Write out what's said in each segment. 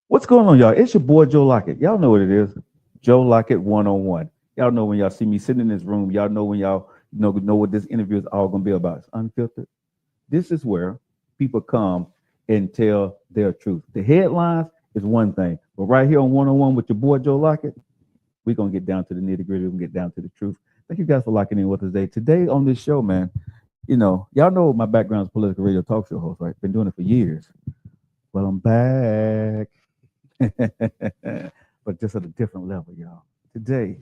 What's going on, y'all? It's your boy Joe Lockett. Y'all know what it is. Joe Lockett One On One. Y'all know when y'all see me sitting in this room. Y'all know when y'all know what this interview is all gonna be about. It's unfiltered. This is where people come and tell their truth. The headlines is one thing, but right here on One On One with your boy Joe Lockett, we're gonna get down to the nitty gritty. We're gonna get down to the truth. Thank you guys for locking in with us today. Today on this show, man. Y'all know my background is political radio talk show host, right? Been doing it for years. Well, I'm back. But just at a different level, y'all. Today,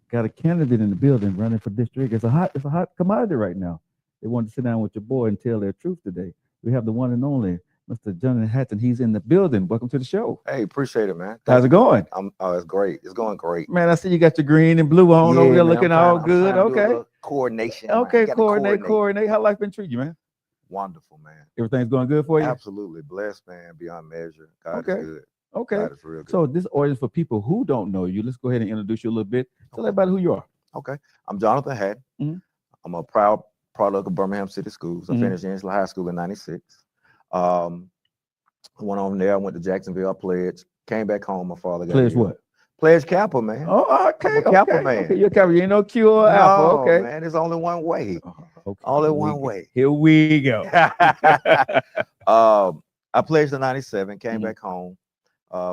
got a candidate in the building running for district. It's a hot commodity right now. They want to sit down with your boy and tell their truth today. We have the one and only Mr. Johnathan Hatten. He's in the building. Welcome to the show. Hey, appreciate it, man. How's it going? It's great. It's going great. Man, I see you got your green and blue on over there, man, looking all good. Okay. Coordination. Okay, man. coordinate. How life been treating you, man? Wonderful, man. Everything's going good for you? Absolutely blessed, man. Beyond measure. God is good. Okay. God is real good. So this audience, for people who don't know you, let's go ahead and introduce you a little bit. Tell everybody who you are. Okay. I'm Johnathan Hatten. Mhm. I'm a proud product of Birmingham City Schools. I Mhm. finished Angela High School in '96. Went on there. I went to Jacksonville. I pledged. Came back home. My father got Pledge ill. what? Pledge Kappa, man. Oh, okay. I'm a Kappa man. Okay. You're a Kappa. You ain't no Q or Alpha. No, Okay. man. There's only one way. Okay. Only one way. Here we go. I pledged in '97, came Mhm. back home,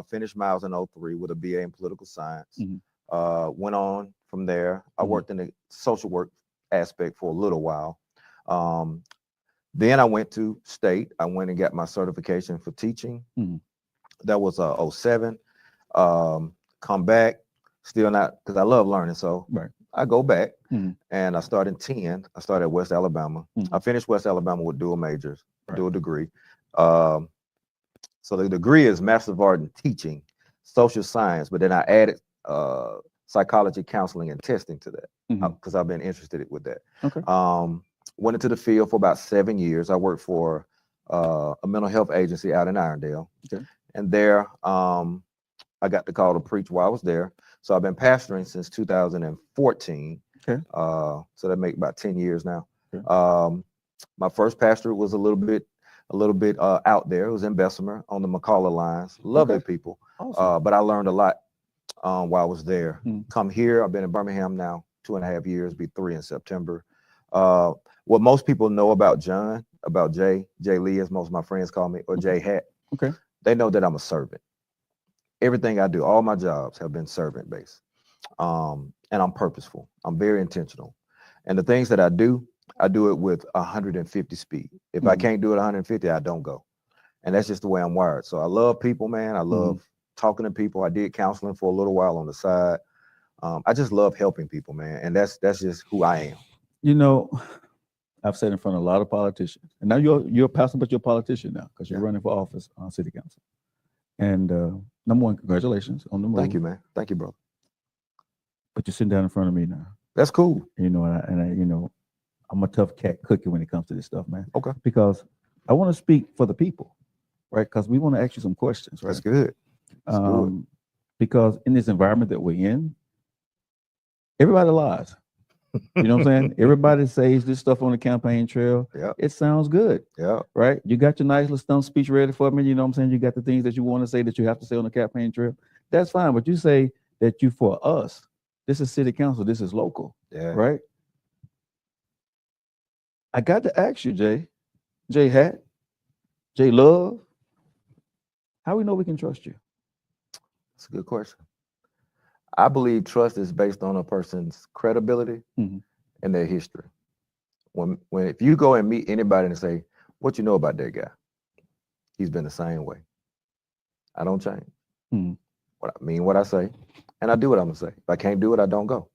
finished Miles in '03 with a BA in political science. Mhm. Went on from there. I Mhm. worked in the social work aspect for a little while. Then I went to state. I went and got my certification for teaching. Mhm. That was '07. Come back, still not, because I love learning. So Right. I go back Mhm. and I started in 10. I started at West Alabama. Mhm. I finished West Alabama with dual majors, Right. dual degree. So the degree is Master of Art in Teaching, Social Science, but then I added psychology, counseling, and testing to that Mhm. because I've been interested with that. Okay. Went into the field for about 7 years. I worked for a mental health agency out in Irondale. Okay. And there, I got the call to preach while I was there. So I've been pastoring since 2014. Okay. So that make about 10 years now. Okay. My first pastorate was a little bit out there. It was in Bessemer on the McCullough lines. Lovely Okay. people. Awesome. But I learned a lot while I was there. Mhm. Come here. I've been in Birmingham now 2.5 years, be 3 in September. What most people know about John, about Jay Lee, as most of my friends call me, or Jay Hat, Okay. they know that I'm a servant. Everything I do, all my jobs have been servant based. And I'm purposeful. I'm very intentional. And the things that I do it with 150 speed. If I Mhm. can't do it 150, I don't go. And that's just the way I'm wired. So I love people, man. I love talking to people. I did counseling for a little while on the side. I just love helping people, man. And that's just who I am. You know, I've sat in front of a lot of politicians, and now you're a pastor, but you're a politician now because you're Yeah. running for office on city council. And number one, congratulations on the move. Thank you, man. Thank you, brother. But you're sitting down in front of me now. That's cool. I'm a tough cat cookie when it comes to this stuff, man. Okay. Because I want to speak for the people, right? Because we want to ask you some questions, right? That's good. Let's do it. Because in this environment that we're in, everybody lies. You know what I'm saying? Everybody says this stuff on the campaign trail. Yeah. It sounds good. Yeah. Right? You got your nice little stump speech ready for me. You know what I'm saying? You got the things that you want to say that you have to say on the campaign trail. That's fine. But you say that you for us. This is city council. This is local. Yeah. Right? I got to ask you, Jay Hat, Jay Love, how we know we can trust you? That's a good question. I believe trust is based on a person's credibility Mhm. and their history. When if you go and meet anybody and say, "What you know about that guy?" He's been the same way. I don't change. Mhm. What I mean, what I say, and I do what I'm gonna say. If I can't do it, I don't go.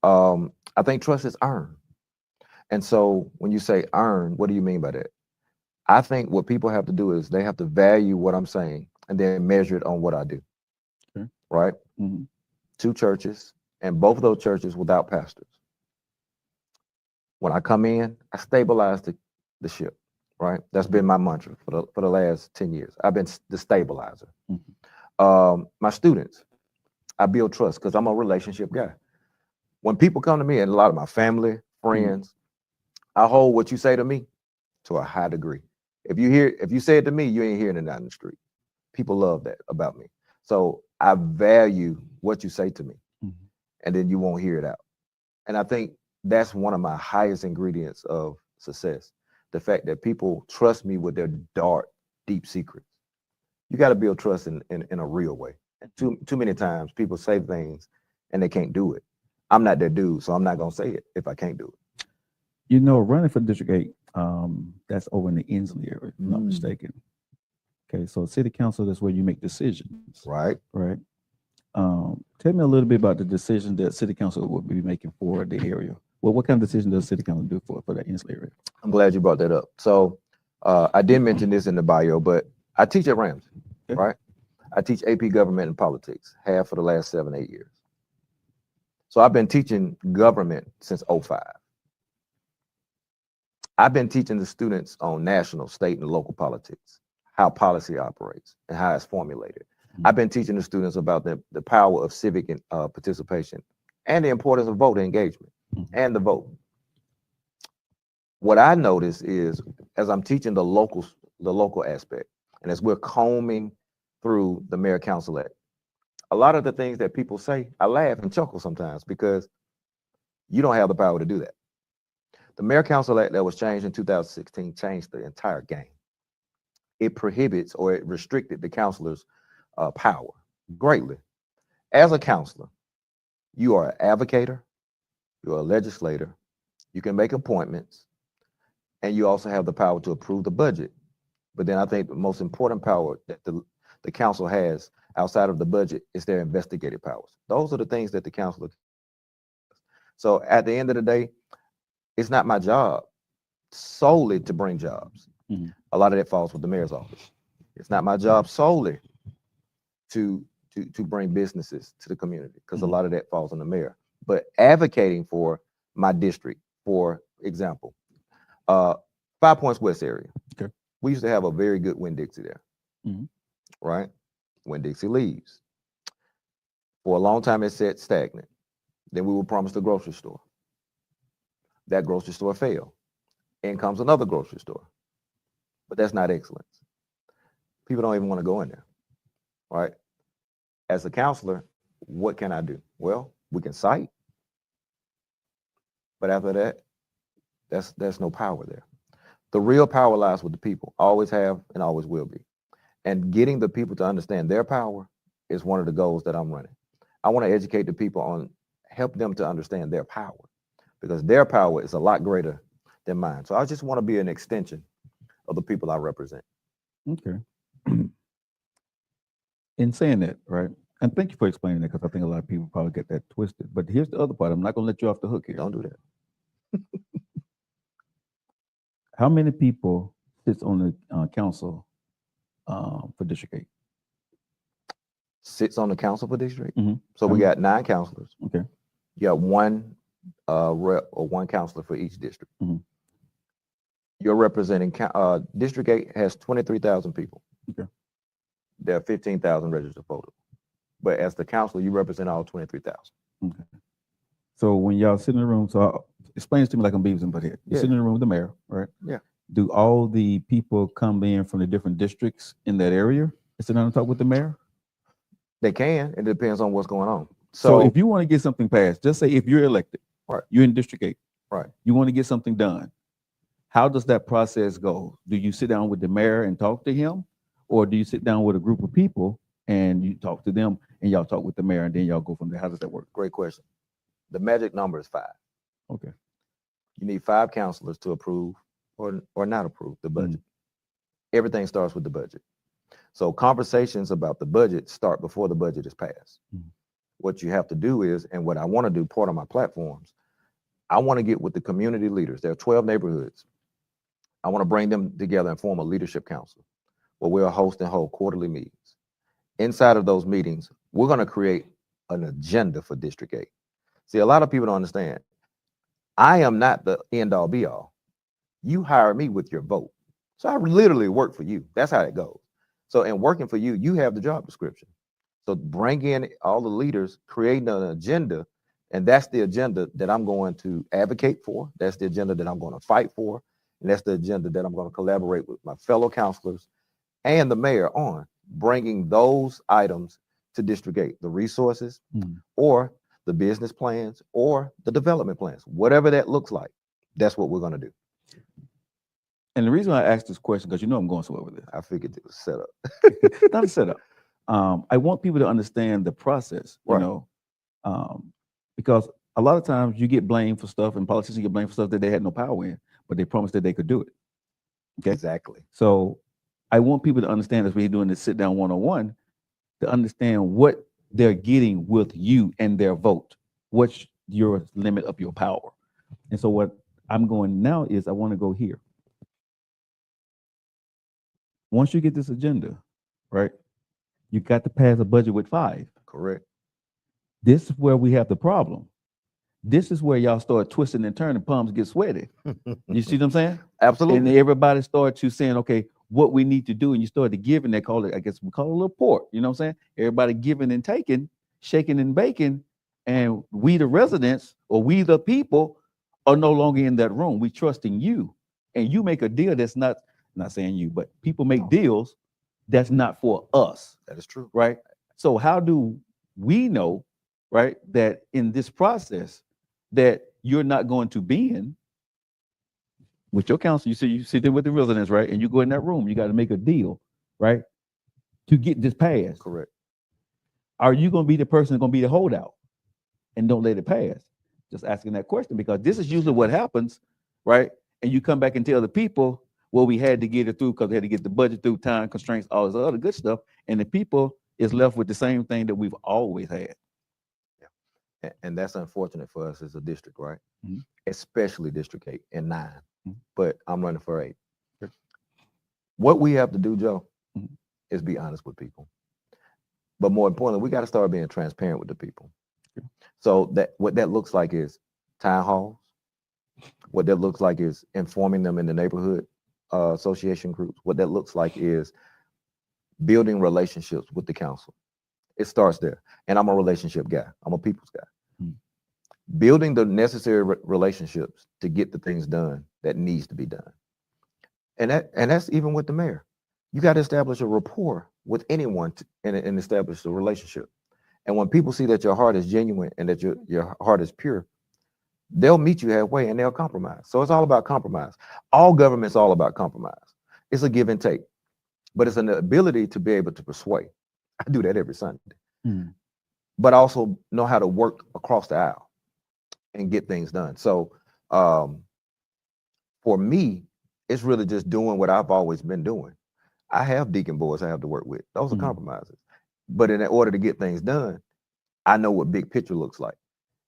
I think trust is earned. And so when you say earn, what do you mean by that? I think what people have to do is they have to value what I'm saying and then measure it on what I do. Okay. Right? Mhm. 2 churches, and both of those churches without pastors. When I come in, I stabilize the ship. Right? That's been my mantra for the last 10 years. I've been the stabilizer. My students, I build trust because I'm a relationship guy. When people come to me, and a lot of my family, friends, I hold what you say to me to a high degree. If you say it to me, you ain't hearing it out in the street. People love that about me. So I value what you say to me, Mhm. and then you won't hear it out. And I think that's one of my highest ingredients of success. The fact that people trust me with their dark, deep secrets. You got to build trust in a real way. And too many times people say things and they can't do it. I'm not that dude, so I'm not gonna say it if I can't do it. You know, running for District 8, that's over in the Inslee area, if I'm not Mm. mistaken. Okay, so city council, that's where you make decisions, Right. right? Tell me a little bit about the decision that city council will be making for the area. Well, what kind of decision does city council do for that Inslee area? I'm glad you brought that up. So I did mention this in the bio, but I teach at Ramsey, Okay. right? I teach AP government and politics, have for the last 7-8 years. So I've been teaching government since '05. I've been teaching the students on national, state, and local politics, how policy operates and how it's formulated. Mhm. I've been teaching the students about the power of civic participation and the importance of voter engagement Mhm. and the vote. What I notice is, as I'm teaching the local aspect, and as we're combing through the mayor council act, a lot of the things that people say, I laugh and chuckle sometimes because you don't have the power to do that. The mayor council act that was changed in 2016 changed the entire game. It prohibits or it restricted the councilor's power greatly. As a councilor, you are an advocator, you're a legislator, you can make appointments, and you also have the power to approve the budget. But then I think the most important power that the council has outside of the budget is their investigative powers. Those are the things that the council. So at the end of the day, it's not my job solely to bring jobs. Mhm. A lot of that falls with the mayor's office. It's not my job solely to bring businesses to the community because a Mhm. lot of that falls on the mayor. But advocating for my district, for example, 5 Points West area. Okay. We used to have a very good Winn-Dixie there, Mhm. right? Winn-Dixie leaves. For a long time, it sat stagnant. Then we were promised a grocery store. That grocery store failed. In comes another grocery store. But that's not excellence. People don't even want to go in there, right? As a counselor, what can I do? Well, we can cite, but after that, there's no power there. The real power lies with the people, always have and always will be. And getting the people to understand their power is one of the goals that I'm running. I want to educate the people on, help them to understand their power, because their power is a lot greater than mine. So I just want to be an extension of the people I represent. Okay. In saying that, right? And thank you for explaining that, because I think a lot of people probably get that twisted. But here's the other part. I'm not going to let you off the hook here. Don't do that. How many people sits on the council for District 8? Sits on the council for district. Mhm. So How we many? got 9 counselors. Okay. You got one rep or one counselor for each district. Mhm. You're representing District 8 has 23,000 people. Okay. There are 15,000 registered voters. But as the counselor, you represent all 23,000. Okay. So when y'all sit in the room, explain this to me like I'm Beavis and Butthead. You sit in the room with the mayor, right? Yeah. Do all the people come in from the different districts in that area and sit down and talk with the mayor? They can. It depends on what's going on. So if you want to get something passed, just say if you're elected, Right. you're in District 8, Right. you want to get something done. How does that process go? Do you sit down with the mayor and talk to him? Or do you sit down with a group of people and you talk to them and y'all talk with the mayor and then y'all go from there? How does that work? Great question. The magic number is 5. Okay. You need 5 counselors to approve or not approve the budget. Everything starts with the budget. So conversations about the budget start before the budget is passed. What you have to do is, and what I want to do, part of my platforms, I want to get with the community leaders. There are 12 neighborhoods. I want to bring them together and form a leadership council where we'll host and hold quarterly meetings. Inside of those meetings, we're going to create an agenda for District 8. See, a lot of people don't understand. I am not the end all be all. You hire me with your vote. So I literally work for you. That's how it goes. So in working for you, you have the job description. So bring in all the leaders, creating an agenda, and that's the agenda that I'm going to advocate for. That's the agenda that I'm going to fight for. And that's the agenda that I'm going to collaborate with my fellow counselors and the mayor on. bringing those items to District 8, the resources or the business plans or the development plans, whatever that looks like. That's what we're going to do. And the reason I asked this question, because you know I'm going somewhere with this. I figured it was set up. Not a setup. I want people to understand the process, you Right. know, because a lot of times you get blamed for stuff, and politicians get blamed for stuff that they had no power in, but they promised that they could do it. Okay. Exactly. So I want people to understand, as we're doing this sit down one-on-one, to understand what they're getting with you and their vote. What's your limit of your power? And so what I'm going now is I want to go here. Once you get this agenda, right, you got to pass a budget with 5. Correct. This is where we have the problem. This is where y'all start twisting and turning, palms get sweaty. You see what I'm saying? Absolutely. And everybody started to saying, okay, what we need to do, and you started giving. They call it, I guess we call it a little pork. You know what I'm saying? Everybody giving and taking, shaking and baking, and we the residents or we the people are no longer in that room. We trusting you, and you make a deal that's not saying you, but people make deals that's not for us. That is true. Right? So how do we know, right, that in this process that you're not going to bend with your council? You sit there with the residents, right? And you go in that room, you got to make a deal, right, to get this passed. Correct. Are you going to be the person that's going to be the holdout and don't let it pass? Just asking that question, because this is usually what happens, right? And you come back and tell the people, well, we had to get it through because we had to get the budget through, time constraints, all this other good stuff. And the people is left with the same thing that we've always had. Yeah. And that's unfortunate for us as a district, right? Mhm. Especially District 8 and 9. Mhm. But I'm running for 8. Sure. What we have to do, Joe, Mhm. is be honest with people. But more importantly, we got to start being transparent with the people. Sure. So that what that looks like is town halls. What that looks like is informing them in the neighborhood association groups. What that looks like is building relationships with the council. It starts there. And I'm a relationship guy. I'm a people's guy. Mm-hmm. Building the necessary relationships to get the things done that needs to be done. And that's even with the mayor. You got to establish a rapport with anyone and establish a relationship. And when people see that your heart is genuine and that your heart is pure, they'll meet you halfway and they'll compromise. So it's all about compromise. All government's all about compromise. It's a give and take, but it's an ability to be able to persuade. I do that every Sunday, but also know how to work across the aisle and get things done. So for me, it's really just doing what I've always been doing. I have deacon boards I have to work with. Those are compromises. But in order to get things done, I know what big picture looks like.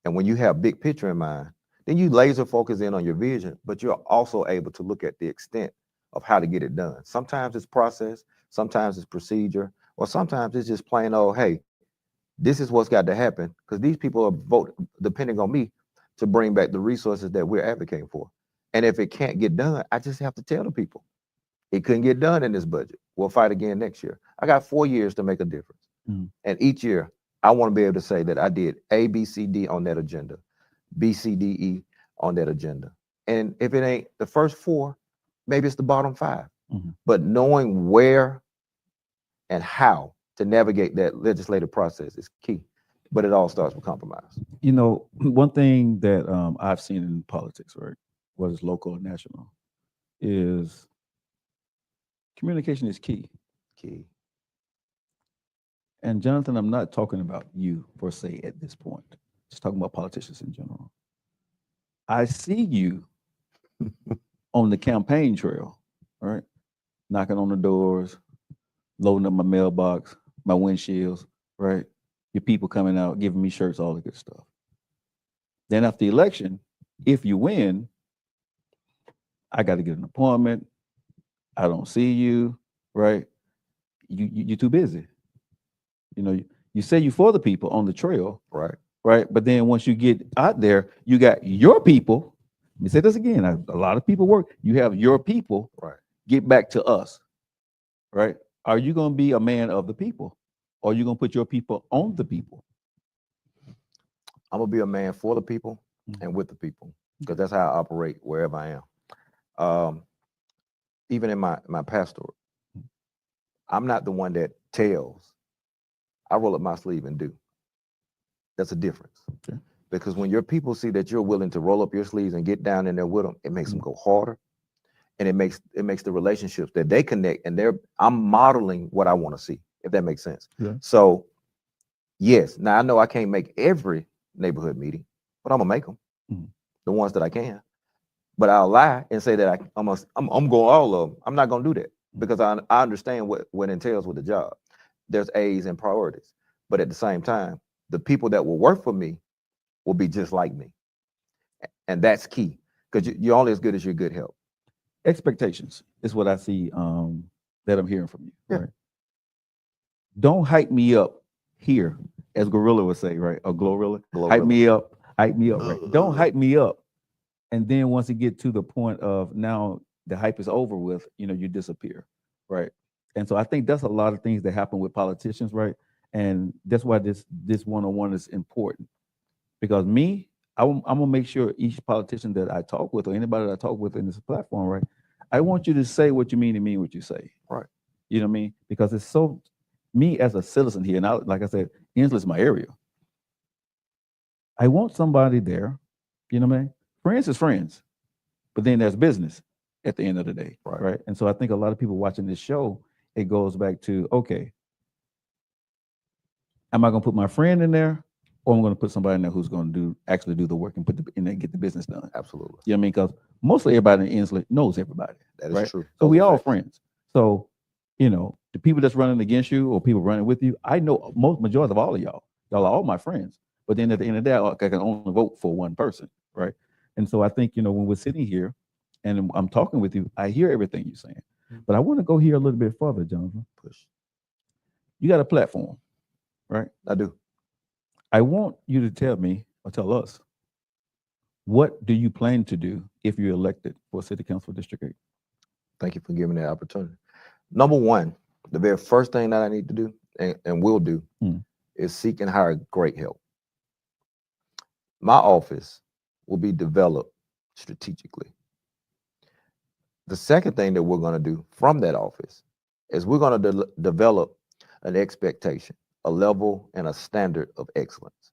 And when you have big picture in mind, then you laser focus in on your vision, but you're also able to look at the extent of how to get it done. Sometimes it's process, sometimes it's procedure, or sometimes it's just plain old, hey, this is what's got to happen because these people are depending on me to bring back the resources that we're advocating for. And if it can't get done, I just have to tell the people it couldn't get done in this budget. We'll fight again next year. I got 4 years to make a difference. And each year, I want to be able to say that I did A, B, C, D on that agenda, B, C, D, E on that agenda. And if it ain't the first 4, maybe it's the bottom 5. But knowing where and how to navigate that legislative process is key. But it all starts with compromise. You know, one thing that I've seen in politics, right, whether it's local or national, is communication is key. Key. And Johnathan, I'm not talking about you per se at this point. Just talking about politicians in general. I see you on the campaign trail, right? Knocking on the doors, loading up my mailbox, my windshields, right? Your people coming out, giving me shirts, all the good stuff. Then after the election, if you win, I got to get an appointment. I don't see you, right? You're too busy. You know, you say you for the people on the trail, Right. right? But then once you get out there, you got your people. Let me say this again. A lot of people work. You have your people. Right. Get back to us, right? Are you going to be a man of the people, or are you going to put your people on the people? I'm gonna be a man for the people and with the people because that's how I operate wherever I am. Even in my pastorate, I'm not the one that tells. I roll up my sleeve and do. That's a difference. Okay. Because when your people see that you're willing to roll up your sleeves and get down in there with them, it makes them go harder, and it makes the relationships that they connect, and I'm modeling what I want to see, if that makes sense. Yeah. So yes, now I know I can't make every neighborhood meeting, but I'm gonna make them, the ones that I can. But I'll lie and say that I'm going all of them. I'm not gonna do that because I understand what entails with the job. There's A's and priorities, but at the same time, the people that will work for me will be just like me, and that's key because you're only as good as your good help. Expectations is what I see that I'm hearing from you. Yeah. Right. Don't hype me up here, as Gorilla would say, right? Or Glorilla. Hype me up, right? Don't hype me up. And then once you get to the point of now the hype is over with, you disappear, right? And so I think that's a lot of things that happen with politicians, right? And that's why this one-on-one is important. Because I'm gonna make sure each politician that I talk with or anybody that I talk with in this platform, right? I want you to say what you mean and mean what you say. Right. You know what I mean? Because it's so me as a citizen here, and like I said, Inslee is my area. I want somebody there, you know what I mean? Friends is friends, but then there's business at the end of the day, right? And so I think a lot of people watching this show, it goes back to, okay, am I going to put my friend in there, or am I going to put somebody in there who's going to actually do the work and get the business done? Absolutely. You know what I mean? Because mostly everybody in Inslee knows everybody. That is true. So we all friends. So, the people that's running against you or people running with you, I know majority of all of y'all. Y'all are all my friends. But then at the end of the day, I can only vote for one person, right? And so I think, when we're sitting here and I'm talking with you, I hear everything you're saying. But I want to go here a little bit further, Johnathan. Push. You got a platform, right? I do. I want you to tell me or tell us, what do you plan to do if you're elected for City Council District 8? Thank you for giving me that opportunity. Number one, the very first thing that I need to do and will do is seek and hire great help. My office will be developed strategically. The second thing that we're going to do from that office is we're going to develop an expectation, a level and a standard of excellence.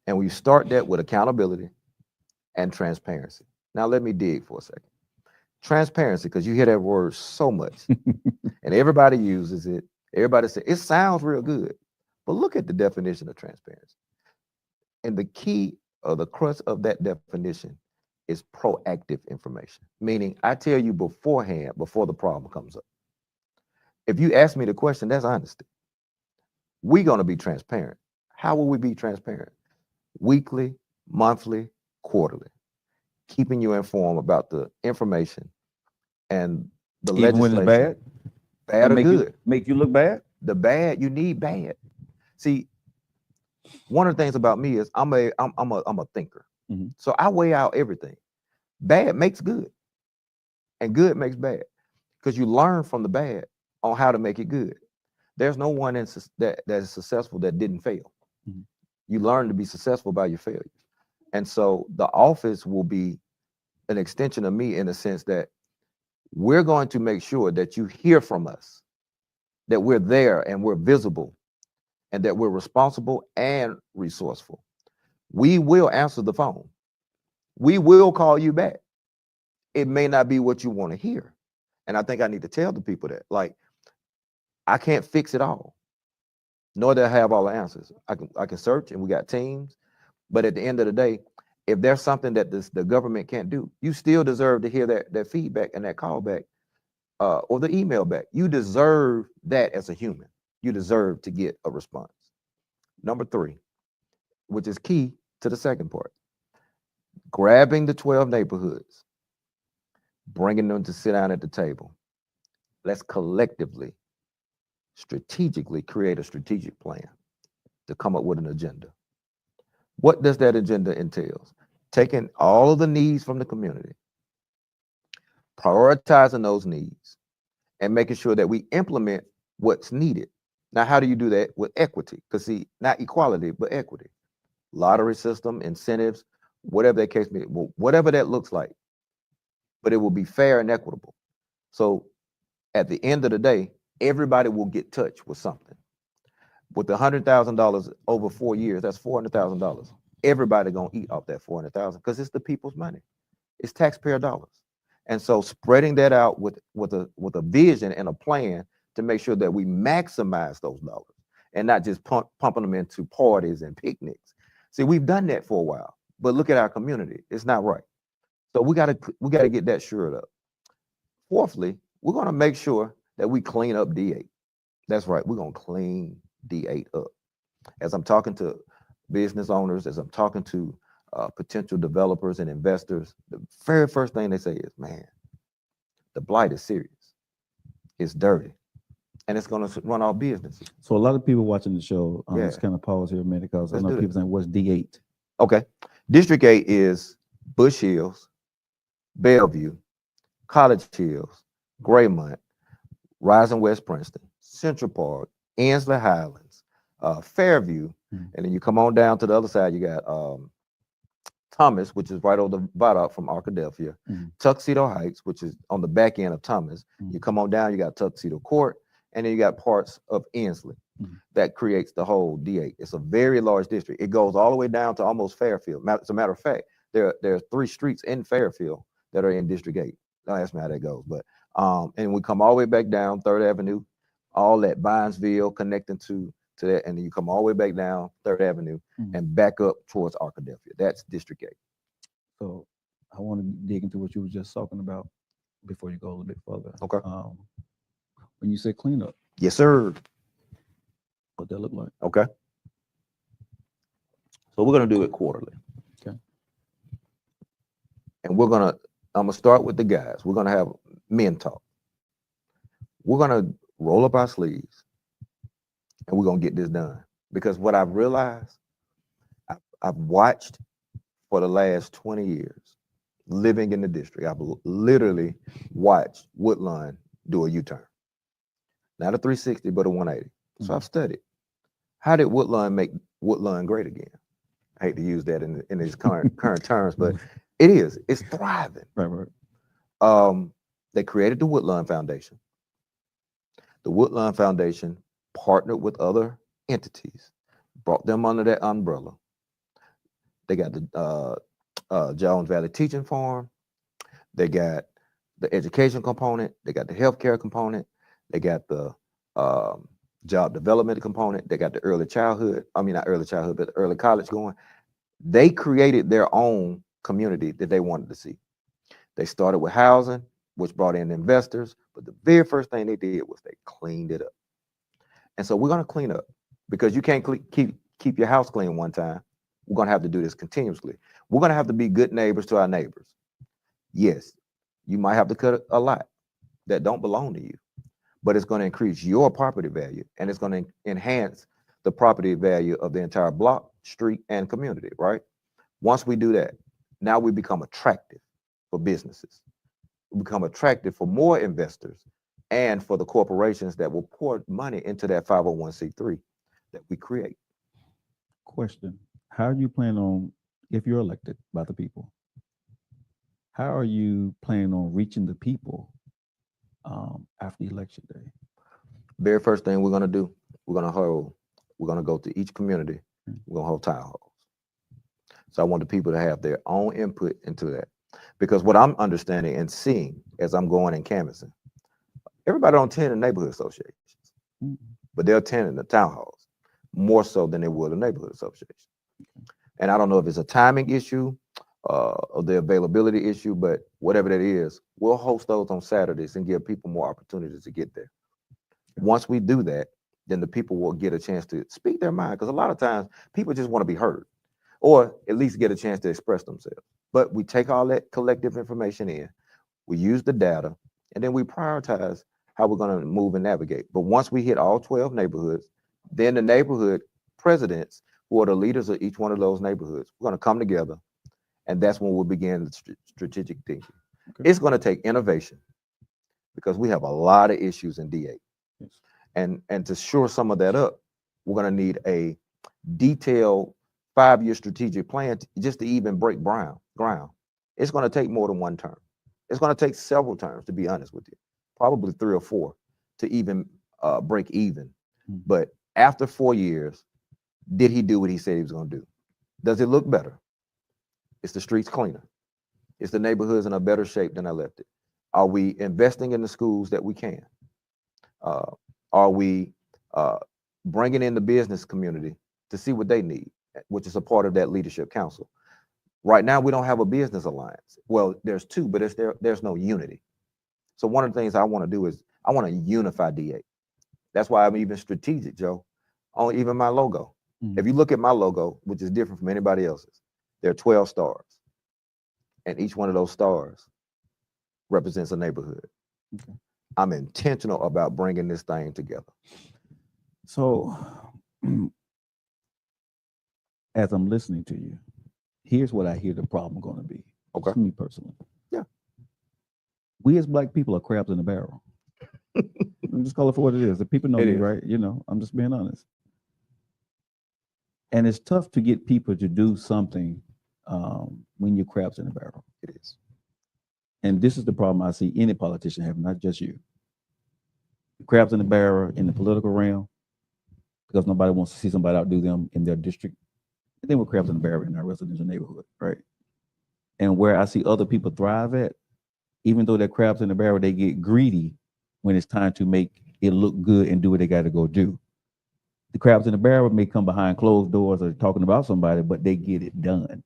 And we start that with accountability and transparency. Now, let me dig for a second. Transparency, because you hear that word so much and everybody uses it. Everybody says it sounds real good, but look at the definition of transparency. And the key or the crux of that definition is proactive information, meaning I tell you beforehand, before the problem comes up. If you ask me the question, that's honesty. We're going to be transparent. How will we be transparent? Weekly, monthly, quarterly, keeping you informed about the information and the Even legislation. when it's bad or good. Make you look bad? The bad, you need bad. See, one of the things about me is I'm a thinker. So I weigh out everything. Bad makes good, and good makes bad, because you learn from the bad on how to make it good. There's no one that is successful that didn't fail. You learn to be successful by your failures. And so the office will be an extension of me in the sense that we're going to make sure that you hear from us, that we're there and we're visible, and that we're responsible and resourceful. We will answer the phone. We will call you back. It may not be what you want to hear. And I think I need to tell the people that, like, I can't fix it all, nor do I have all the answers. I can search, and we got teams. But at the end of the day, if there's something that the government can't do, you still deserve to hear that feedback and that call back, or the email back. You deserve that as a human. You deserve to get a response. Number 3, which is key to the second part, grabbing the 12 neighborhoods, bringing them to sit down at the table. Let's collectively, strategically create a strategic plan to come up with an agenda. What does that agenda entail? Taking all of the needs from the community, prioritizing those needs, and making sure that we implement what's needed. Now, how do you do that? With equity? Because see, not equality, but equity. Lottery system, incentives, whatever that case may be, whatever that looks like, but it will be fair and equitable. So at the end of the day, everybody will get touched with something. With the $100,000 over 4 years, that's $400,000. Everybody gonna eat off that 400,000 because it's the people's money. It's taxpayer dollars. And so spreading that out with a vision and a plan to make sure that we maximize those dollars and not just pumping them into parties and picnics. See, we've done that for a while, but look at our community. It's not right. So we gotta get that shored up. Fourthly, we're gonna make sure that we clean up D8. That's right, we're gonna clean D8 up. As I'm talking to business owners, as I'm talking to potential developers and investors, the very first thing they say is, man, the blight is serious. It's dirty. And it's going to run our businesses. So a lot of people watching the show, Yeah. let's kind of pause here a minute because I Let's know do people saying, what's D8? Okay. District 8 is Bush Hills, Bellevue, College Hills, Graymont, Rising West Princeton, Central Park, Ansley Highlands, Fairview, and then you come on down to the other side, you got Thomas, which is right over the viaduct from Arkadelphia, Tuxedo Heights, which is on the back end of Thomas. You come on down, you got Tuxedo Court, and then you got parts of Ansley. That creates the whole D8. It's a very large district. It goes all the way down to almost Fairfield. As a matter of fact, there are 3 streets in Fairfield that are in District 8. Don't ask me how that goes, but and we come all the way back down 3rd Avenue, all that Bynesville connecting to that, and then you come all the way back down 3rd Avenue and back up towards Arkadelphia. That's District 8. So I want to dig into what you were just talking about before you go a little bit further. Okay. When you say cleanup, Yes, sir. what that look like? Okay. So we're gonna do it quarterly. Okay. And I'm gonna start with the guys. We're gonna have men talk. We're gonna roll up our sleeves and we're gonna get this done. Because what I've realized, I've watched for the last 20 years, living in the district, I've literally watched Woodlawn do a U-turn. Not a 360, but a 180. So I've studied. How did Woodlawn make Woodlawn great again? I hate to use that in these current terms, but it is. It's thriving. Right. They created the Woodlawn Foundation. The Woodlawn Foundation partnered with other entities, brought them under that umbrella. They got the Jones Valley Teaching Farm. They got the education component. They got the healthcare component. They got the job development component. They got the early childhood. I mean, not early childhood, but early college going. They created their own community that they wanted to see. They started with housing, which brought in investors. But the very first thing they did was they cleaned it up. And so we're going to clean up because you can't keep your house clean one time. We're going to have to do this continuously. We're going to have to be good neighbors to our neighbors. Yes, you might have to cut a lot that don't belong to you, but it's going to increase your property value and it's going to enhance the property value of the entire block, street, and community, right? Once we do that, now we become attractive for businesses. We become attractive for more investors and for the corporations that will pour money into that 501c3 that we create. Question: how do you plan on, if you're elected by the people, how are you planning on reaching the people after election day? Very first thing we're going to do, we're going to go to each community. We're going to hold town halls. So I want the people to have their own input into that. Because what I'm understanding and seeing as I'm going and canvassing, everybody don't attend the neighborhood associations, but they'll attend the town halls more so than they would a neighborhood association. And I don't know if it's a timing issue or the availability issue, but whatever that is, we'll host those on Saturdays and give people more opportunities to get there. Once we do that, then the people will get a chance to speak their mind. Because a lot of times people just want to be heard or at least get a chance to express themselves. But we take all that collective information in, we use the data, and then we prioritize how we're going to move and navigate. But once we hit all 12 neighborhoods, then the neighborhood presidents, who are the leaders of each one of those neighborhoods, we're going to come together, and that's when we'll begin the strategic thinking. Okay. It's going to take innovation because we have a lot of issues in D8. Yes. And to shore some of that up, we're going to need a detailed 5-year strategic plan just to even break ground. It's going to take more than one term. It's going to take several terms, to be honest with you, probably 3 or 4 to even break even. Mhm. But after 4 years, did he do what he said he was going to do? Does it look better? Is the streets cleaner? Is the neighborhoods in a better shape than I left it? Are we investing in the schools that we can? Are we bringing in the business community to see what they need, which is a part of that leadership council? Right now, we don't have a business alliance. Well, there's two, but there's no unity. So one of the things I want to do is I want to unify DA. That's why I'm even strategic, Joe, on even my logo. Mhm. If you look at my logo, which is different from anybody else's, there are 12 stars. And each one of those stars represents a neighborhood. Okay. I'm intentional about bringing this thing together. So, as I'm listening to you, here's what I hear the problem going to be. Okay. For me personally. Yeah. We as Black people are crabs in a barrel. I'm just call it for what it is. The people know It me, is. right? I'm just being honest. And it's tough to get people to do something when you're crabs in a barrel. It is. And this is the problem I see any politician having, not just you. Crabs in the barrel in the political realm, because nobody wants to see somebody outdo them in their district. And then we're crabs in the barrel in our residential neighborhood, right? And where I see other people thrive at, even though they're crabs in the barrel, they get greedy when it's time to make it look good and do what they got to go do. The crabs in the barrel may come behind closed doors or talking about somebody, but they get it done.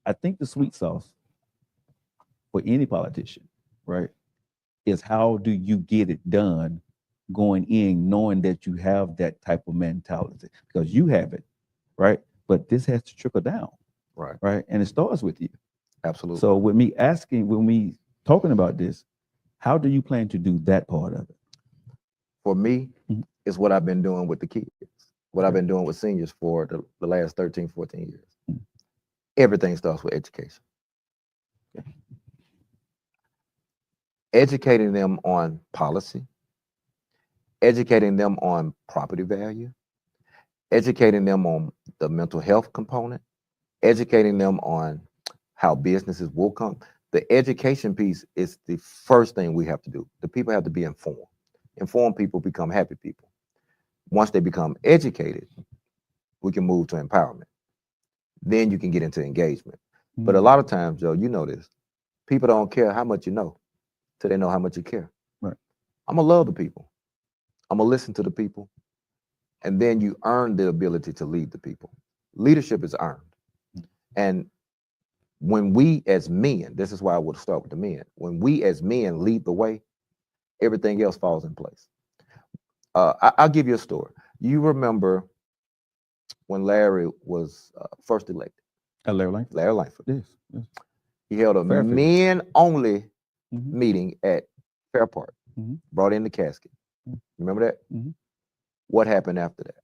I think the sweet sauce for any politician, right, is how do you get it done going in knowing that you have that type of mentality, because you have it, right? But this has to trickle down, right? And it starts with you. Absolutely. So with me asking, when we talking about this, how do you plan to do that part of it? For me, Mhm. it's what I've been doing with the kids, what I've Okay. been doing with seniors for the last 13, 14 years. Mhm. Everything starts with education. Okay. Educating them on policy, educating them on property value, educating them on the mental health component, educating them on how businesses will come. The education piece is the first thing we have to do. The people have to be informed. Informed people become happy people. Once they become educated, we can move to empowerment. Then you can get into engagement. But a lot of times, Joe, you know this, people don't care how much you know till they know how much you care. Right. I'm gonna love the people. I'm gonna listen to the people. And then you earn the ability to lead the people. Leadership is earned. And when we as men, this is why I would start with the men, when we as men lead the way, everything else falls in place. I'll give you a story. You remember when Larry was first elected? Larry Langford. Larry Langford. Yes. He held a Fairfield. men-only Mhm. meeting at Fair Park. Mhm. Brought in the casket. Mhm. Remember that? Mhm. What happened after that?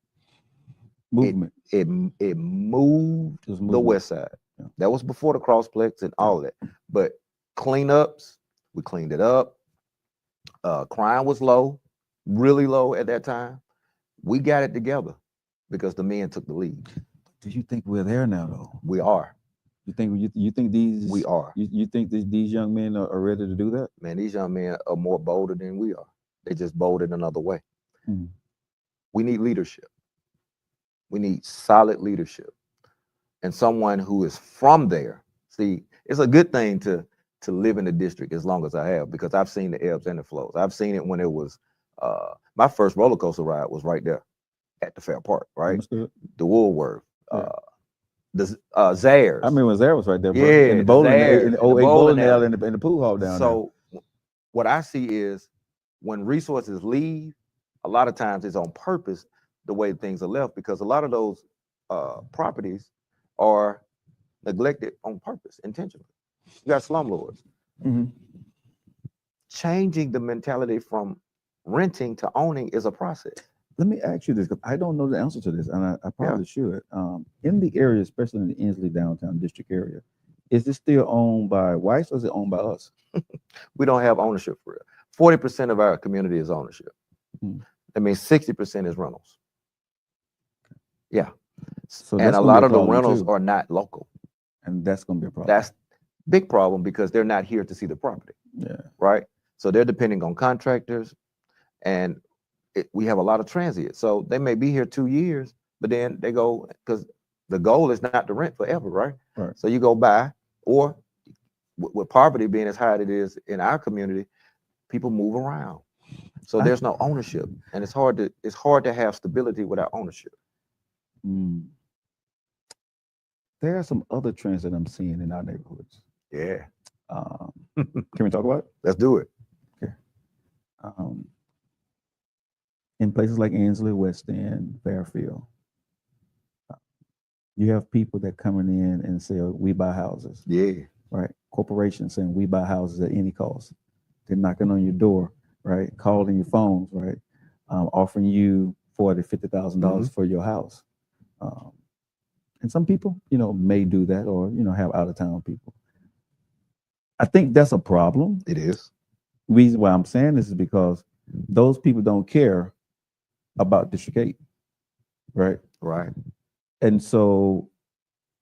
Movement. It moved Just the movement. west side. Yeah. That was before the crossplex and all that. But cleanups, we cleaned it up. Crime was low, really low at that time. We got it together because the men took the lead. Do you think we're there now, though? We are. You think these? We are. You think these young men are ready to do that? Man, these young men are more bolder than we are. They just bold in another way. Mhm. We need leadership. We need solid leadership. And someone who is from there. See, it's a good thing to live in the district as long as I have, because I've seen the ebbs and the flows. I've seen it when it was my first roller coaster ride was right there at the Fair Park, right? Understood. The Woolworth, Yeah. the Zares. I remember when Zara was right there, bro. Yeah, in the bowling, Zares, in the in the 08 bowling bowling alley, alley. in the pool hall down there. So what I see is when resources leave, a lot of times it's on purpose the way things are left, because a lot of those properties are neglected on purpose, intentionally. You got slumlords. Mhm. Changing the mentality from renting to owning is a process. Let me ask you this, because I don't know the answer to this, and I probably should. In the area, especially in the Inslee downtown district area, is this still owned by whites or is it owned by us? We don't have ownership for it. 40% of our community is ownership. Hmm. That means 60% is rentals. Yeah. So and that's a gonna be lot a of the problem, rentals too. are not local. And that's going to be a problem. That's big problem because they're not here to see the property, Yeah. right? So they're depending on contractors, and we have a lot of transit. So they may be here 2 years, but then they go, because the goal is not to rent forever, right? Right. So you go buy, or with poverty being as high as it is in our community, people move around. So there's no ownership, and it's hard to have stability without ownership. Mm. There are some other trends that I'm seeing in our neighborhoods. Yeah. Can we talk about it? Let's do it. In places like Ansley, West End, Fairfield, you have people that coming in and say, we buy houses. Yeah. Right. Corporations saying we buy houses at any cost. They're knocking on your door, right? Calling your phones, right? Offering you $40,000, $50,000 for your house. And some people, may do that, or, have out of town people. I think that's a problem. It is. Reason why I'm saying this is because those people don't care about District 8, right? Right. And so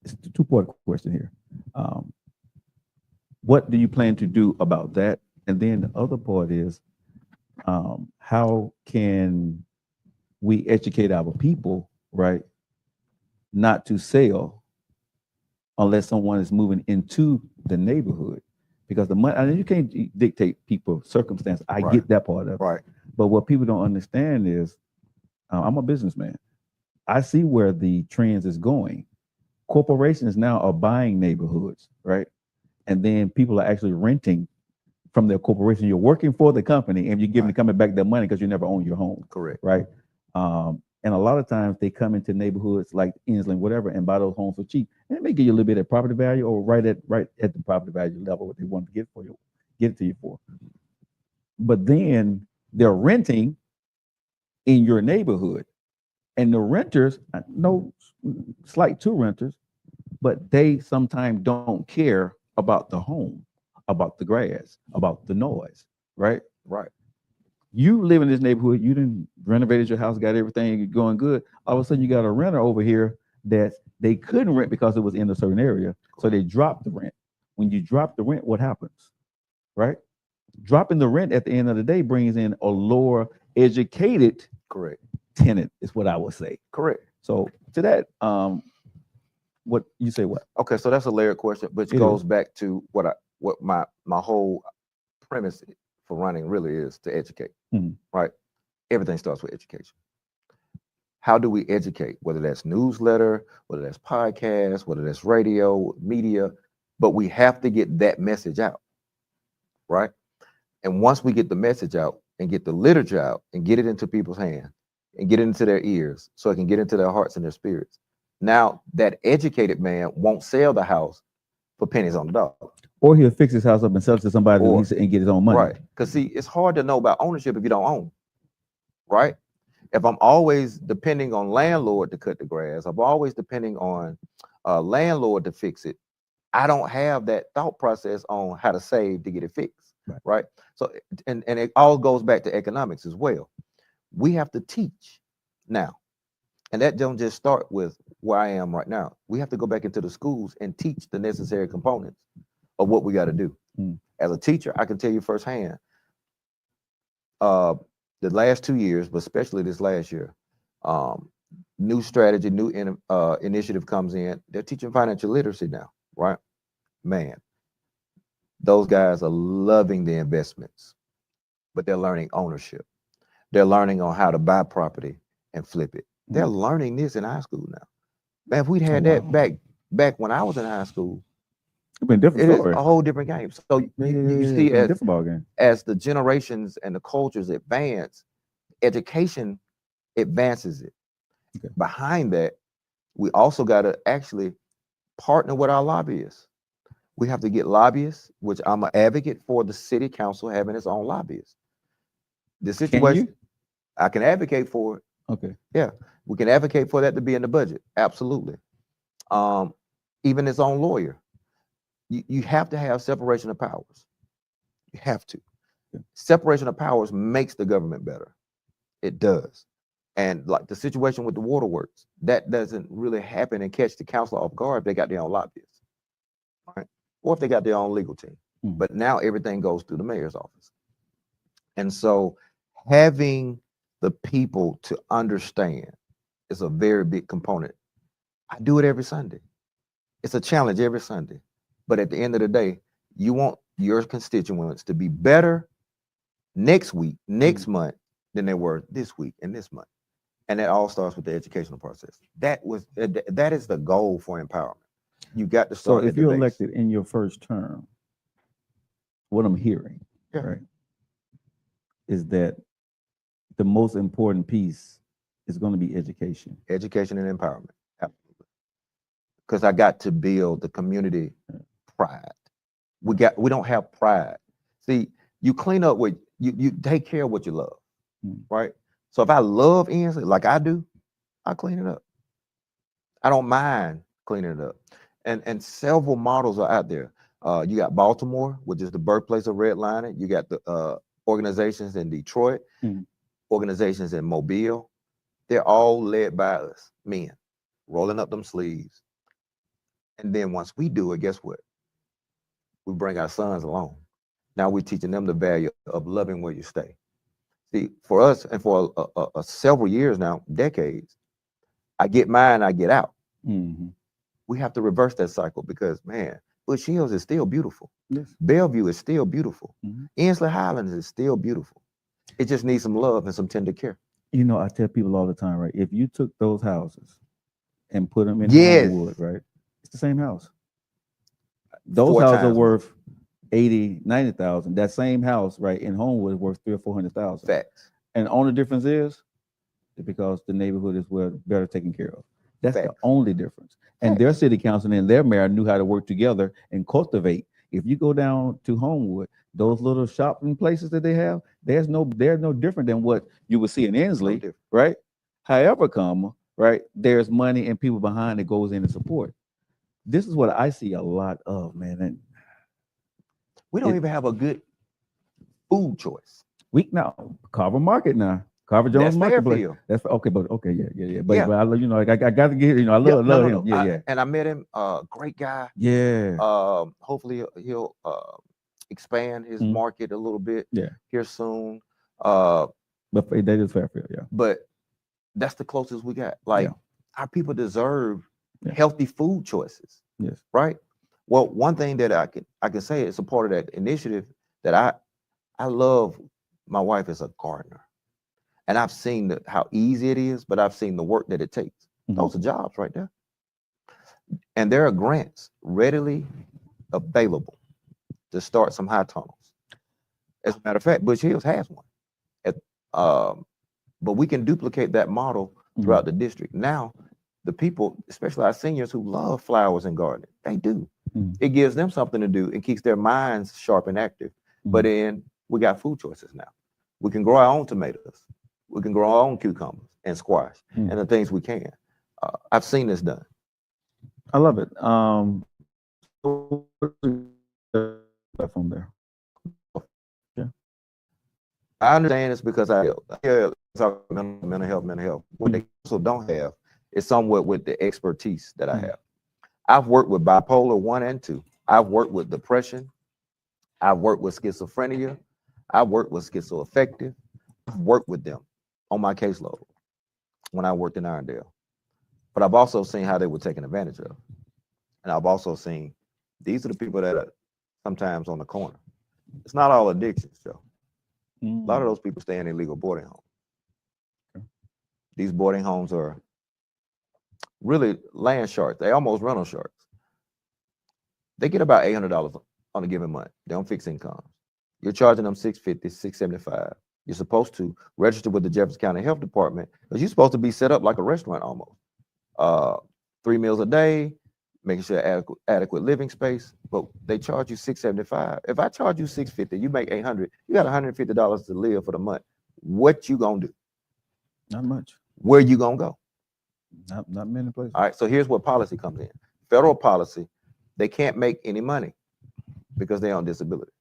it's a two-part question here. What do you plan to do about that? And then the other part is, how can we educate our people, right, not to sell unless someone is moving into the neighborhood? Because the money, I mean, you can't dictate people's circumstance. I get that part of it. Right. But what people don't understand is, I'm a businessman. I see where the trends is going. Corporations now are buying neighborhoods, right? And then people are actually renting from their corporation. You're working for the company, and you're giving the company back their money because you never own your home. Correct. Right. And a lot of times they come into neighborhoods like Inslee, whatever, and buy those homes for cheap. And it may give you a little bit of property value, or right at the property value level what they want to get it to you for. But then they're renting in your neighborhood, and the renters, no slight to renters, but they sometimes don't care about the home, about the grass, about the noise, right? Right. You live in this neighborhood, you done renovated your house, got everything going good. All of a sudden you got a renter over here that they couldn't rent because it was in a certain area. So they dropped the rent. When you drop the rent, what happens? Right? Dropping the rent at the end of the day brings in a lower educated Correct. tenant, is what I would say. Correct. So to that, what you say what? Okay, so that's a layered question, which goes back to what my whole premise for running really is to educate. Right? Everything starts with education. How do we educate? Whether that's newsletter, whether that's podcast, whether that's radio, media, but we have to get that message out. Right? And once we get the message out and get the literature out and get it into people's hands and get it into their ears so it can get into their hearts and their spirits, now that educated man won't sell the house for pennies on the dollar. Or he'll fix his house up and sell it to somebody and get his own money. Right. Because see, it's hard to know about ownership if you don't own. Right? If I'm always depending on landlord to cut the grass, I'm always depending on a landlord to fix it, I don't have that thought process on how to save to get it fixed. Right? So, and it all goes back to economics as well. We have to teach now. And that don't just start with where I am right now. We have to go back into the schools and teach the necessary components of what we got to do. As a teacher, I can tell you firsthand, the last 2 years, but especially this last year, new strategy, new initiative comes in. They're teaching financial literacy now, right? Man, those guys are loving the investments, but they're learning ownership. They're learning on how to buy property and flip it. They're learning this in high school now. Man, if we'd had that back when I was in high school, it'd been different. It is a whole different game. So you see, as the generations and the cultures advance, education advances it. Behind that, we also got to actually partner with our lobbyists. We have to get lobbyists, which I'm an advocate for the city council having its own lobbyists. The situation, I can advocate for it. Okay. Yeah, we can advocate for that to be in the budget. Absolutely. Even its own lawyer. You have to have separation of powers. You have to. Separation of powers makes the government better. It does. And like the situation with the waterworks, that doesn't really happen and catch the council off guard if they got their own lobbyists, right? Or if they got their own legal team. But now everything goes through the mayor's office. And so having the people to understand is a very big component. I do it every Sunday. It's a challenge every Sunday. But at the end of the day, you want your constituents to be better next week, next month than they were this week and this month. And that all starts with the educational process. That is the goal for empowerment. You got to So start. if you're elected in your first term, what I'm hearing, right, is that the most important piece is going to be education. Education and empowerment. Absolutely. Because I got to build the community pride. We don't have pride. See, you clean up what you take care of what you love, right? So if I love Ensley like I do, I clean it up. I don't mind cleaning it up. And several models are out there. You got Baltimore, which is the birthplace of redlining. You got the organizations in Detroit, organizations in Mobile. They're all led by us, men, rolling up them sleeves. And then once we do it, guess what? We bring our sons along. Now we're teaching them the value of loving where you stay. See, for us, and for several years now, decades, I get mine, I get out. We have to reverse that cycle because, man, Bush Hills is still beautiful. Yes. Bellevue is still beautiful. Ensley Highlands is still beautiful. It just needs some love and some tender care. You know, I tell people all the time, right? If you took those houses and put them in Homewood, right? It's the same house. Those houses are worth 80, 90,000. That same house, right, in Homewood is worth 300,000 or 400,000. Facts. And the only difference is because the neighborhood is better taken care of. That's Facts. the only difference. And their city council and their mayor knew how to work together and cultivate. If you go down to Homewood, those little shopping places that they have, they're no different than what you would see in Ensley, right? However, right, there's money and people behind that goes in and support. This is what I see a lot of, man. And we don't even have a good food choice. Now Carver Market now. Carver Jones Marketplace. Fairfield. That's okay, but yeah. But I love, I got to get, I love him. Yeah. And I met him, great guy. Yeah. Hopefully he'll expand his market a little bit. Here soon. But that is Fairfield, yeah. But that's the closest we got. Like our people deserve healthy food choices. Yes. Right. Well, one thing that I can say it's a part of that initiative that I love. My wife is a gardener. And I've seen how easy it is, but I've seen the work that it takes. Those are jobs right there. And there are grants readily available to start some high tunnels. As a matter of fact, Bush Hills has one. But we can duplicate that model throughout the district. Now, the people, especially our seniors who love flowers and gardening, they do. It gives them something to do and keeps their minds sharp and active. But then we got food choices now. We can grow our own tomatoes. We can grow our own cucumbers and squash and the things we can. I've seen this done. I love it. From there. Yeah. I understand it's because I talk mental health. What they also don't have is somewhat with the expertise that I have. I've worked with bipolar 1 and 2. I've worked with depression. I've worked with schizophrenia. I've worked with schizoaffective. I've worked with them on my caseload when I worked in Irondale. But I've also seen how they were taken advantage of. And I've also seen these are the people that are sometimes on the corner. It's not all addictions, Joe. A lot of those people stay in illegal boarding homes. These boarding homes are really land sharks. They almost rental sharks. They get about $800 on a given month. They don't fix income. You're charging them $650, $675. You're supposed to register with the Jefferson County Health Department because you're supposed to be set up like a restaurant almost. 3 meals a day, making sure adequate living space, but they charge you $675. If I charge you $650, you make $800. You got $150 to live for the month. What you gonna do? Not much. Where you gonna go? Not many places. All right. So here's where policy comes in. Federal policy, they can't make any money because they're on disability.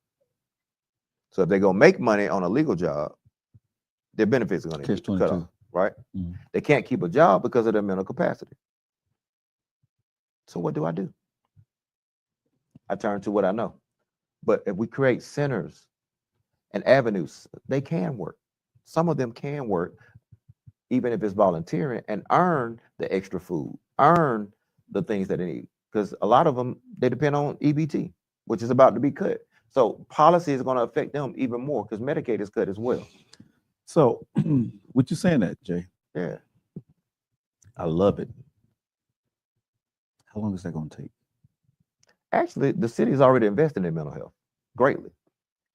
So if they're gonna make money on a legal job, their benefits are gonna be cut off, right? They can't keep a job because of their mental capacity. So what do? I turn to what I know. But if we create centers and avenues, they can work. some of them can work, even if it's volunteering, and earn the extra food, earn the things that they need. Because a lot of them, they depend on EBT, which is about to be cut. So policy is going to affect them even more because Medicaid is cut as well. So, what you saying that, Jay? Yeah. I love it. How long is that going to take? Actually, the city has already invested in mental health greatly.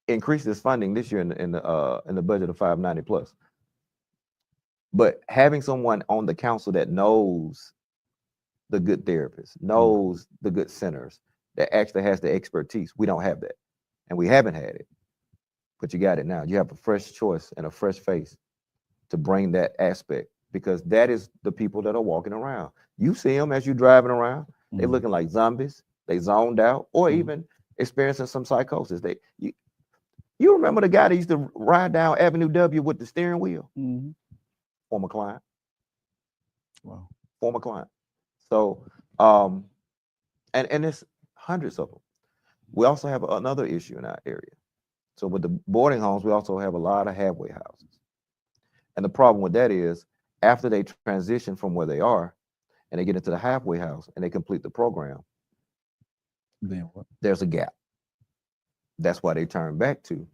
Increased its funding this year in the budget of 590 plus. But having someone on the council that knows the good therapists, knows the good centers, that actually has the expertise, we don't have that, and we haven't had it. But you got it now. You have a fresh choice and a fresh face to bring that aspect, because that is the people that are walking around. You see them as you're driving around. They looking like zombies. They zoned out, or even experiencing some psychosis. You remember the guy that used to ride down Avenue W with the steering wheel? Former client. Wow. Former client. So, and it's hundreds of them. We also have another issue in our area. So with the boarding homes, we also have a lot of halfway houses. And the problem with that is, after they transition from where they are and they get into the halfway house and they complete the program, Then what? there's a gap. That's why they turn back to,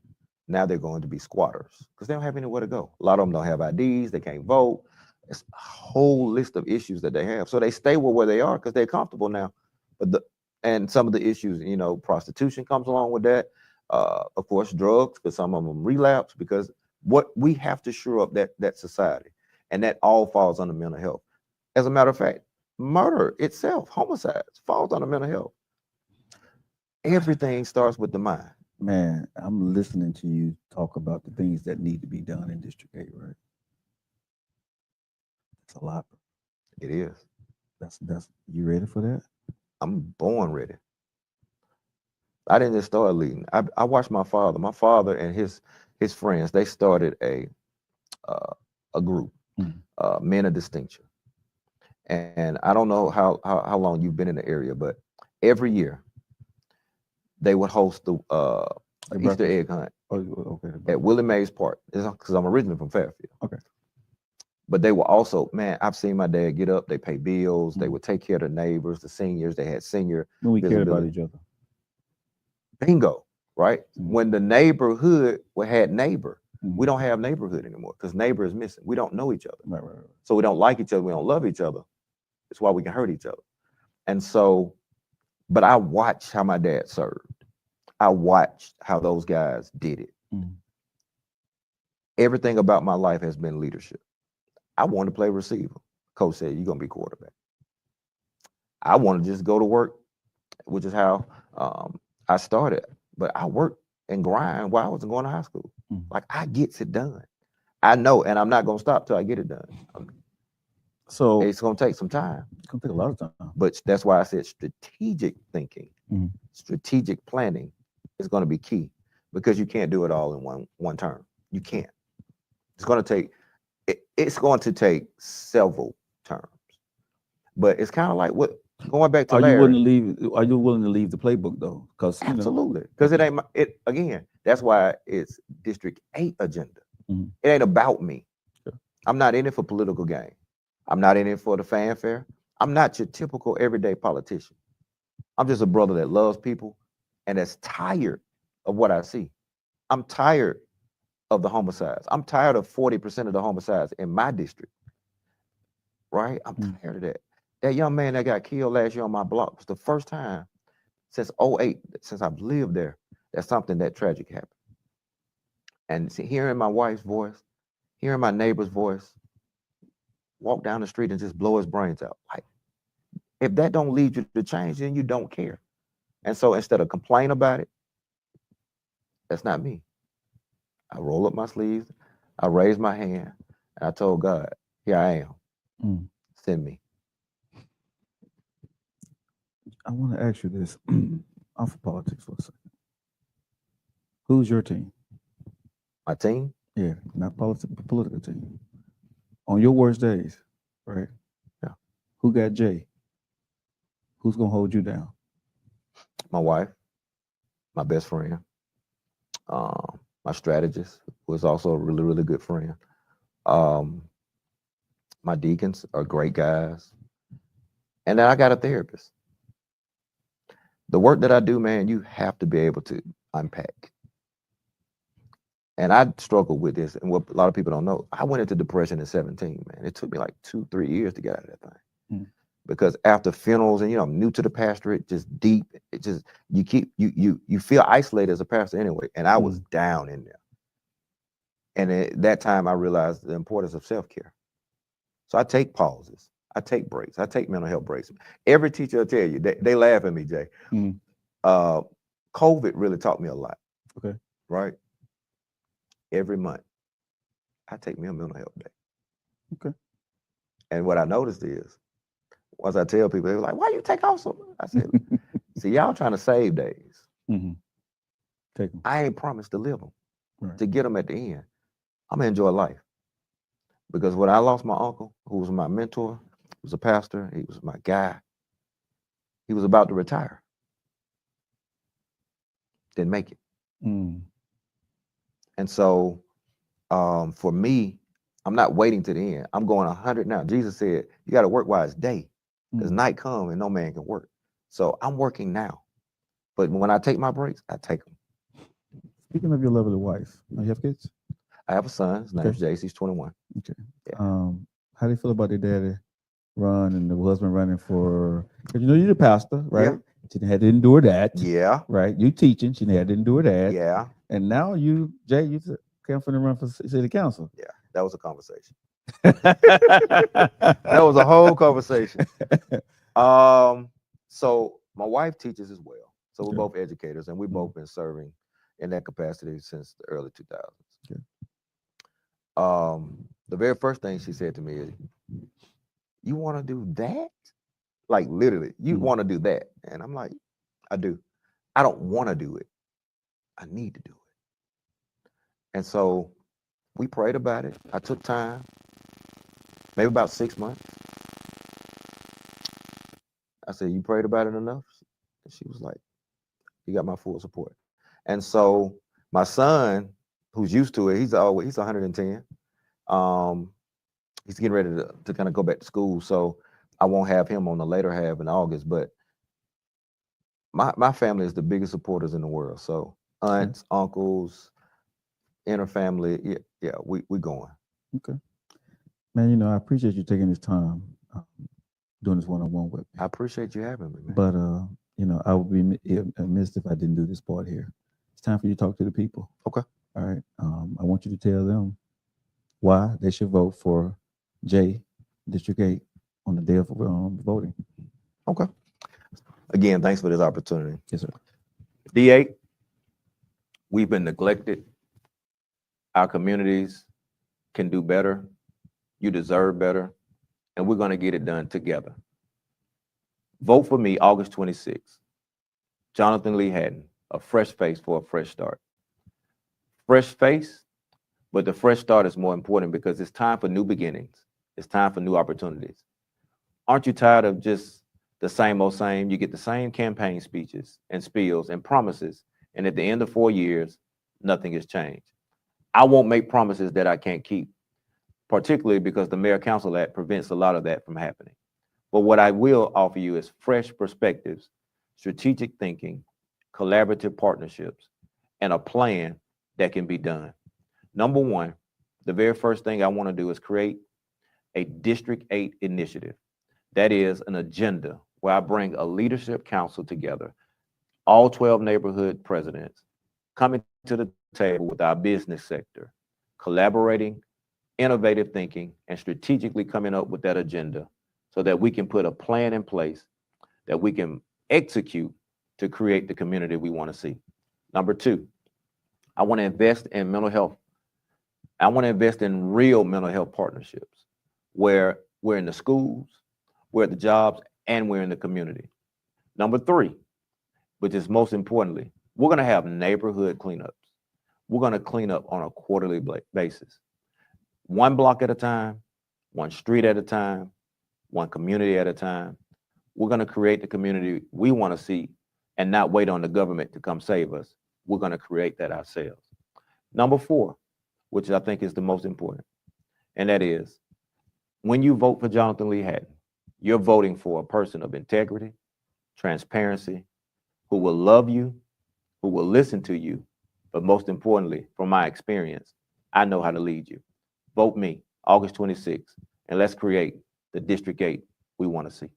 now they're going to be squatters because they don't have anywhere to go. A lot of them don't have IDs, they can't vote. It's a whole list of issues that they have. So they stay where they are because they're comfortable now. And some of the issues, prostitution comes along with that. Of course, drugs, because some of them relapse, because what we have to shore up that society, and that all falls under mental health. As a matter of fact, murder itself, homicides, falls under mental health. Everything starts with the mind. Man, I'm listening to you talk about the things that need to be done in District 8, right? That's a lot. It is. That's you ready for that? I'm born ready. I didn't just start leading. I watched my father. My father and his friends, they started a group, Men of Distinction. And I don't know how long you've been in the area, but every year they would host the Easter egg hunt at Willie Mays Park. Because I'm originally from Fairfield. Okay. But they were also, man, I've seen my dad get up, they pay bills, they would take care of the neighbors, the seniors, they had senior When we cared about visibility. each other. Bingo, right? When the neighborhood had neighbor, we don't have neighborhood anymore because neighbor is missing. We don't know each other. Right. So we don't like each other, we don't love each other. That's why we can hurt each other. And so, but I watched how my dad served. I watched how those guys did it. Everything about my life has been leadership. I wanted to play receiver. Coach said, you're going to be quarterback. I wanted to just go to work, which is how I started. But I worked and grind while I wasn't going to high school. Like, I gets it done. I know, and I'm not going to stop till I get it done. So it's going to take some time. It's going to take a lot of time. But that's why I said strategic thinking, strategic planning is going to be key, because you can't do it all in one term. You can't. It's going to take several terms. But it's kind of like going back to Larry. Are you willing to leave the playbook though? Because absolutely, because it ain't again. That's why it's District 8 agenda. It ain't about me. Sure. I'm not in it for political gain. I'm not in it for the fanfare. I'm not your typical everyday politician. I'm just a brother that loves people and that's tired of what I see. I'm tired of the homicides. I'm tired of 40% of the homicides in my district. Right? I'm tired of that. That young man that got killed last year on my block was the first time since 2008, since I've lived there, that something that tragic happened. And hearing my wife's voice, hearing my neighbor's voice, walk down the street and just blow his brains out. Like, if that don't lead you to change, then you don't care. And so instead of complain about it, that's not me. I roll up my sleeves, I raised my hand, and I told God, here I am. Send me. I want to ask you this off of politics for a second. Who's your team? My team? Yeah, not political team. On your worst days, right? Yeah. Who got Jay? Who's gonna hold you down? My wife, my best friend, My strategist was also a really, really good friend. My deacons are great guys. And then I got a therapist. The work that I do, man, you have to be able to unpack. And I struggled with this. And what a lot of people don't know, I went into depression at 17, man. It took me like 2-3 years to get out of that thing. Mm. Because after funerals, and I'm new to the pastorate, just deep, it just you feel isolated as a pastor anyway. And I was down in there. And at that time I realized the importance of self-care. So I take pauses, I take breaks, I take mental health breaks. Every teacher will tell you, they laugh at me, Jay. COVID really taught me a lot. Okay. Right? Every month, I take me a mental health day. Okay. And what I noticed is, once I tell people, they're like, why you take off so much? I said, see, y'all trying to save days. Take them. I ain't promised to live them. Right. To get them at the end. I'm gonna enjoy life. Because when I lost my uncle, who was my mentor, he was a pastor, he was my guy, he was about to retire. Didn't make it. And so for me, I'm not waiting to the end. I'm going 100 now. Jesus said, you got to work while it's day, because night come and no man can work. So I'm working now. But when I take my breaks, I take them. Speaking of your lovely wife, you have kids? I have a son. His name's Jace. He's 21. Okay. Yeah. How do you feel about your daddy run and the husband running for, because you're the pastor, right? Yeah. She had to endure that. Yeah. Right. You teaching, she had to endure that. Yeah. And now you, Jay, you came from the run for city council. Yeah. That was a conversation. That was a whole conversation. So my wife teaches as well. So we're both educators, and we've both been serving in that capacity since the early 2000s. Okay. The very first thing she said to me is, you want to do that? Like literally, you want to do that? And I'm like, I do. I don't want to do it. I need to do it. And so we prayed about it. I took time, maybe about 6 months. I said, you prayed about it enough? And she was like, you got my full support. And so my son, who's used to it, he's 110. He's getting ready to kind of go back to school. So I won't have him on the later half in August, but my family is the biggest supporters in the world. So aunts, uncles, inner family, yeah, we going. Okay. Man, I appreciate you taking this time doing this one-on-one with me. I appreciate you having me, man. But I would be amiss if I didn't do this part here. It's time for you to talk to the people. Okay. All right. I want you to tell them why they should vote for Jay, District 8, on the day of voting. Okay. Again, thanks for this opportunity. Yes, sir. D8, we've been neglected. Our communities can do better. You deserve better. And we're going to get it done together. Vote for me August 26th. Johnathan Lee Hatten, a fresh face for a fresh start. Fresh face, but the fresh start is more important because it's time for new beginnings. It's time for new opportunities. Aren't you tired of just the same old same? You get the same campaign speeches and spiels and promises, and at the end of 4 years, nothing has changed. I won't make promises that I can't keep, particularly because the Mayor Council Act prevents a lot of that from happening. But what I will offer you is fresh perspectives, strategic thinking, collaborative partnerships, and a plan that can be done. Number one, the very first thing I want to do is create a District 8 initiative. That is an agenda where I bring a leadership council together, all 12 neighborhood presidents coming to the table with our business sector, collaborating, innovative thinking, and strategically coming up with that agenda so that we can put a plan in place that we can execute to create the community we want to see. Number two, I want to invest in mental health. I want to invest in real mental health partnerships where we're in the schools, we're at the jobs, and we're in the community. Number three, which is most importantly, we're going to have neighborhood cleanups. We're going to clean up on a quarterly basis. One block at a time, one street at a time, one community at a time. We're going to create the community we want to see and not wait on the government to come save us. We're going to create that ourselves. Number 4, which I think is the most important, and that is when you vote for Johnathan Lee Hatten, you're voting for a person of integrity, transparency, who will love you, who will listen to you, but most importantly, from my experience, I know how to lead you. Vote me August 26th, and let's create the District 8 we want to see.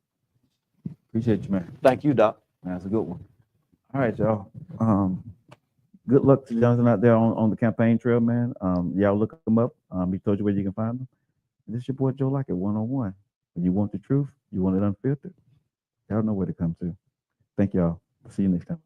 Appreciate you, man. Thank you, Doc. That's a good one. All right, y'all. Good luck to Johnathan out there on the campaign trail, man. Y'all look him up. He told you where you can find him. This is your boy Joe Lockett, One on One. When you want the truth, you want it unfiltered. Y'all know where to come to. Thank y'all. See you next time.